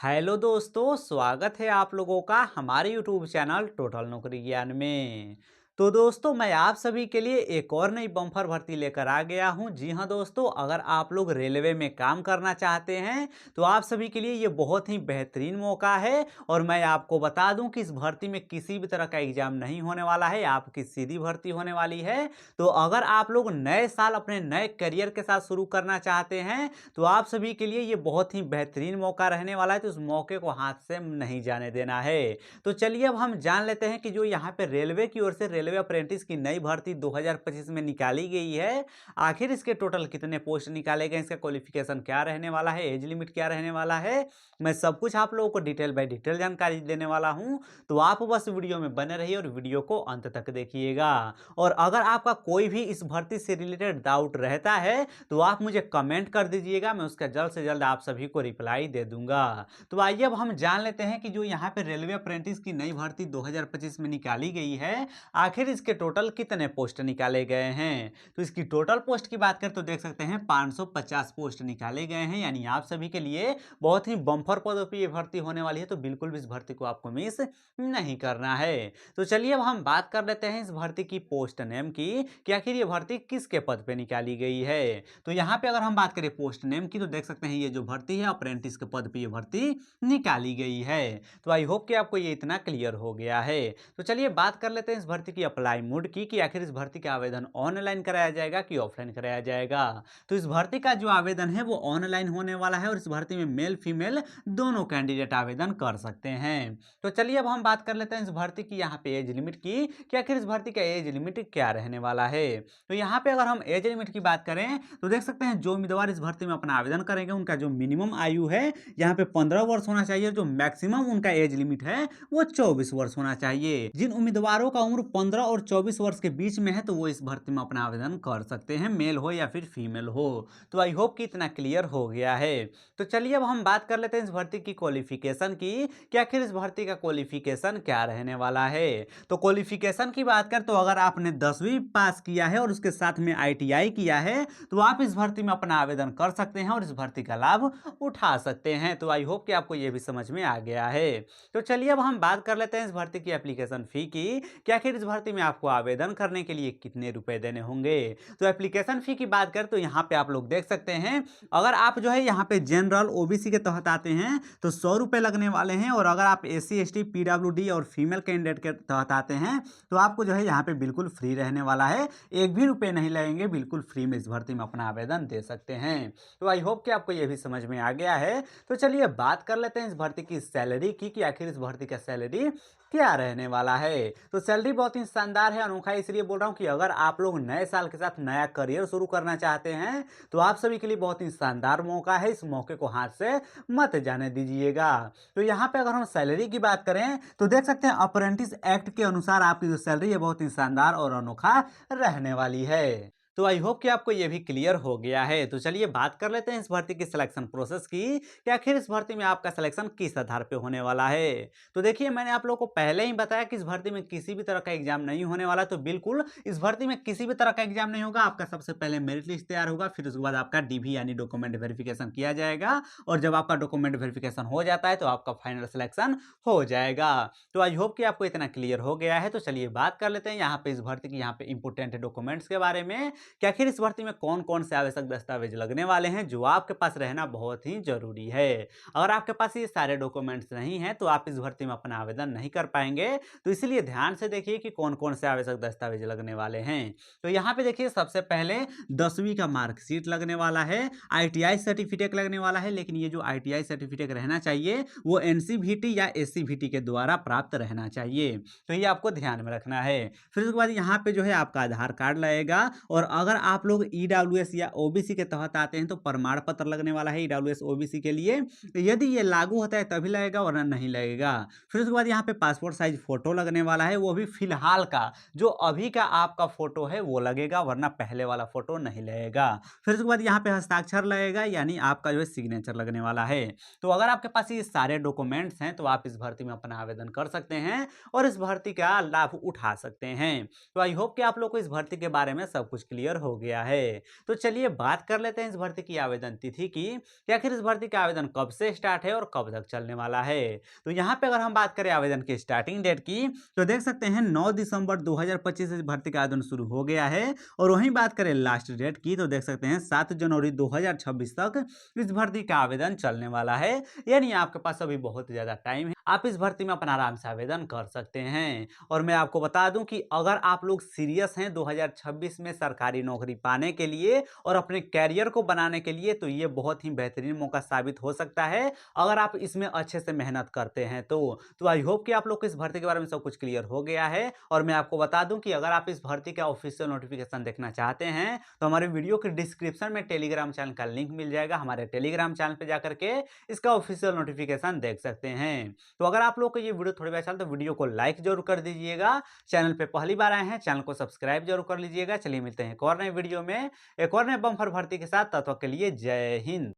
Hello दोस्तों, स्वागत है आप लोगों का हमारे यूट्यूब चैनल टोटल नौकरी ज्ञान में। तो दोस्तों, मैं आप सभी के लिए एक और नई बम्पर भर्ती लेकर आ गया हूं। जी हां दोस्तों, अगर आप लोग रेलवे में काम करना चाहते हैं तो आप सभी के लिए ये बहुत ही बेहतरीन मौका है। और मैं आपको बता दूं कि इस भर्ती में किसी भी तरह का एग्जाम नहीं होने वाला है, आपकी सीधी भर्ती होने वाली है। तो अगर आप लोग नए साल अपने नए करियर के साथ शुरू करना चाहते हैं तो आप सभी के लिए ये बहुत ही बेहतरीन मौका रहने वाला है। तो उस मौके को हाथ से नहीं जाने देना है। तो चलिए अब हम जान लेते हैं कि जो यहाँ पे रेलवे की ओर से रेलवे अप्रेंटिस की नई भर्ती 2025 में निकाली गई है, आखिर इसके टोटल कितने पोस्ट निकाले गए, इसका क्वालिफिकेशन क्या रहने वाला है, एज लिमिट क्या रहने वाला है, मैं सब कुछ आप लोगों को डिटेल बाय डिटेल जानकारी देने वाला हूं। तो आप बस वीडियो में बने रहिए और वीडियो को अंत तक देखिएगा। और अगर आपका कोई भी इस भर्ती से रिलेटेड डाउट रहता है तो आप मुझे कमेंट कर दीजिएगा, मैं उसका जल्द से जल्द आप सभी को रिप्लाई दे दूंगा। तो आइए अब हम जान लेते हैं कि जो यहाँ पे रेलवे अप्रेंटिस की नई भर्ती 2025 में निकाली गई है, आखिर इसके टोटल कितने पोस्ट निकाले गए हैं। तो इसकी टोटल पोस्ट की बात करें तो देख सकते हैं 550 पोस्ट निकाले गए हैं, यानी आप सभी के लिए बहुत ही बम्पर पदों पर यह भर्ती होने वाली है। तो बिल्कुल भी इस भर्ती को आपको मिस नहीं करना है। तो चलिए अब हम बात कर लेते हैं इस भर्ती की पोस्ट नेम की कि आखिर ये भर्ती किसके पद पे निकाली गई है। तो यहाँ पे अगर हम बात करें पोस्ट नेम की तो देख सकते हैं ये जो भर्ती है अप्रेंटिस के पद पे ये भर्ती निकाली गई है। तो आई होप कि आपको ये इतना क्लियर हो गया है। तो चलिए बात कर लेते हैं इस भर्ती की अप्लाई मोड की कि आखिर इस भर्ती का आवेदन ऑनलाइन कराया जाएगा कि ऑफलाइन कराया जाएगा। तो इस भर्ती का जो आवेदन है वो ऑनलाइन होने वाला है और इस भर्ती में मेल फीमेल दोनों कैंडिडेट आवेदन कर सकते हैं। तो चलिए अब हम बात कर लेते हैं इस भर्ती की यहाँ पे एज लिमिट की कि आखिर इस भर्ती का एज लिमिट क्या रहने वाला है। तो यहाँ पे अगर हम एज लिमिट की बात करें तो देख सकते हैं जो उम्मीदवार इस भर्ती में अपना आवेदन करेंगे उनका जो मिनिमम आयु है यहाँ पे 15 वर्ष होना चाहिए। जो मैक्सिमम उनका एज लिमिट है वो 24 वर्ष होना चाहिए। जिन उम्मीदवारों का उम्र 15 और 24 वर्ष के बीच में है तो वो इस भर्ती में अपना आवेदन कर सकते हैं, मेल हो या फिर फीमेल हो। तो आई होप कि इतना क्लियर हो गया है। तो चलिए अब हम बात कर लेते हैं इस भर्ती की क्वालिफिकेशन की कि आखिर इस भर्ती का क्वालिफिकेशन क्या रहने वाला है। तो क्वालिफिकेशन की बात कर तो अगर आपने 10वीं पास किया है और उसके साथ में आईटीआई किया है तो आप इस भर्ती में अपना आवेदन कर सकते हैं और इस भर्ती का लाभ उठा सकते हैं। तो आई होप कि आपको ये भी समझ में आ गया है। तो चलिए अब हम बात कर लेते हैं इस भर्ती की एप्लीकेशन फी की कि आखिर इस भर्ती में आपको आवेदन करने के लिए कितने रुपए देने होंगे। तो एप्लीकेशन फी की बात करें तो यहाँ पे आप लोग देख सकते हैं अगर आप जो है यहाँ पे जनरल ओबीसी के तहत आते हैं तो 100 रुपए लगने वाले हैं। और अगर आप एससी एसटी पीडब्ल्यूडी और फीमेल कैंडिडेट के तहत आते हैं तो आपको जो है यहाँ पे बिल्कुल फ्री रहने वाला है, एक भी रुपए नहीं लगेंगे, बिल्कुल फ्री में इस भर्ती में अपना आवेदन दे सकते हैं। तो आई होप कि आपको ये भी समझ में आ गया है। तो चलिए बात कर लेते हैं इस भर्ती की सैलरी की कि आखिर इस भर्ती का सैलरी क्या रहने वाला है। तो सैलरी बहुत ही शानदार है, अनोखा है, इसलिए बोल रहा हूँ कि अगर आप लोग नए साल के साथ नया करियर शुरू करना चाहते हैं तो आप सभी के लिए बहुत ही शानदार मौका है, इस मौके को हाथ से मत जाने दीजिएगा। तो यहाँ पे अगर हम सैलरी की बात करें तो देख सकते हैं अप्रेंटिस एक्ट के अनुसार आपकी जो सैलरी है बहुत ही शानदार और अनोखा रहने वाली है। तो आई होप कि आपको यह भी क्लियर हो गया है। तो चलिए बात कर लेते हैं इस भर्ती की सिलेक्शन प्रोसेस की कि आखिर इस भर्ती में आपका सिलेक्शन किस आधार पे होने वाला है। तो देखिए मैंने आप लोगों को पहले ही बताया कि इस भर्ती में किसी भी तरह का एग्जाम नहीं होने वाला। तो बिल्कुल इस भर्ती में किसी भी तरह का एग्जाम नहीं होगा। आपका सबसे पहले मेरिट लिस्ट तैयार होगा, फिर उसके बाद आपका डीवी यानी डॉक्यूमेंट वेरिफिकेशन किया जाएगा। और जब आपका डॉक्यूमेंट वेरिफिकेशन हो जाता है तो आपका फाइनल सिलेक्शन हो जाएगा। तो आई होप कि आपको इतना क्लियर हो गया है। तो चलिए बात कर लेते हैं यहाँ पे इस भर्ती की यहाँ पे इंपोर्टेंट डॉक्यूमेंट्स के बारे में कि आखिर इस भर्ती में कौन कौन से आवश्यक दस्तावेज लगने वाले हैं जो आपके पास रहना बहुत ही जरूरी है। अगर आपके पास ये सारे डॉक्यूमेंट्स नहीं है तो आप इस भर्ती में अपना आवेदन नहीं कर पाएंगे। तो इसलिए ध्यान से देखिए कि कौन कौन से आवश्यक दस्तावेज लगने वाले हैं। तो यहाँ पे देखिए सबसे पहले 10वीं का मार्कशीट लगने वाला है, आईटीआई सर्टिफिकेट लगने वाला है, लेकिन ये जो आईटीआई सर्टिफिकेट रहना चाहिए वो एनसीवीटी या एससीवीटी के द्वारा प्राप्त रहना चाहिए। तो ये आपको ध्यान में रखना है। फिर उसके बाद यहाँ पे जो है आपका आधार कार्ड लगेगा। और अगर आप लोग ईडब्ल्यूएस या ओबीसी के तहत आते हैं तो प्रमाण पत्र लगने वाला है ईडब्ल्यूएस ओबीसी के लिए। यदि ये लागू होता है तभी लगेगा वरना नहीं लगेगा। फिर उसके बाद यहाँ पे पासपोर्ट साइज फोटो लगने वाला है, वो भी फिलहाल का जो अभी का आपका फोटो है वो लगेगा, वरना पहले वाला फोटो नहीं लगेगा। फिर उसके बाद यहाँ पे हस्ताक्षर लगेगा, यानी आपका जो है सिग्नेचर लगने वाला है। तो अगर आपके पास ये सारे डॉक्यूमेंट्स हैं तो आप इस भर्ती में अपना आवेदन कर सकते हैं और इस भर्ती का लाभ उठा सकते हैं। तो आई होप कि आप लोग को इस भर्ती के बारे में सब कुछ क्लियर क्लियर हो गया है। तो चलिए बात कर लेते हैं इस भर्ती की आवेदन तिथि की कि आखिर इस भर्ती का आवेदन कब से स्टार्ट है और कब तक चलने वाला है। तो यहाँ पे अगर हम बात करें आवेदन की स्टार्टिंग डेट की, तो देख सकते हैं 9 दिसंबर 2025 से इस भर्ती का आवेदन शुरू हो गया है। और वहीं बात करें लास्ट डेट की, तो देख सकते हैं 7 जनवरी 2026 तक इस भर्ती का आवेदन चलने वाला है। यानी आपके पास अभी बहुत ज़्यादा टाइम है, आप इस भर्ती में अपना आराम से आवेदन कर सकते हैं। और मैं आपको बता दूं कि अगर आप लोग सीरियस हैं 2026 में सरकारी नौकरी पाने के लिए और अपने कैरियर को बनाने के लिए, तो ये बहुत ही बेहतरीन मौका साबित हो सकता है अगर आप इसमें अच्छे से मेहनत करते हैं तो आई होप कि आप लोग को इस भर्ती के बारे में सब कुछ क्लियर हो गया है। और मैं आपको बता दूं कि अगर आप इस भर्ती का ऑफिशियल नोटिफिकेशन देखना चाहते हैं, तो हमारे वीडियो के डिस्क्रिप्शन में टेलीग्राम चैनल का लिंक मिल जाएगा। हमारे टेलीग्राम चैनल पे जाकर के इसका ऑफिशियल नोटिफिकेशन देख सकते हैं। तो अगर आप लोग को ये वीडियो थोड़ी बहुत तो वीडियो को लाइक जरूर कर दीजिएगा। चैनल पे पहली बार आए हैं, चैनल को सब्सक्राइब जरूर कर लीजिएगा। चलिए मिलते हैं एक और नए वीडियो में एक और नए बम्पर भर्ती के साथ। तब तक के लिए जय हिंद।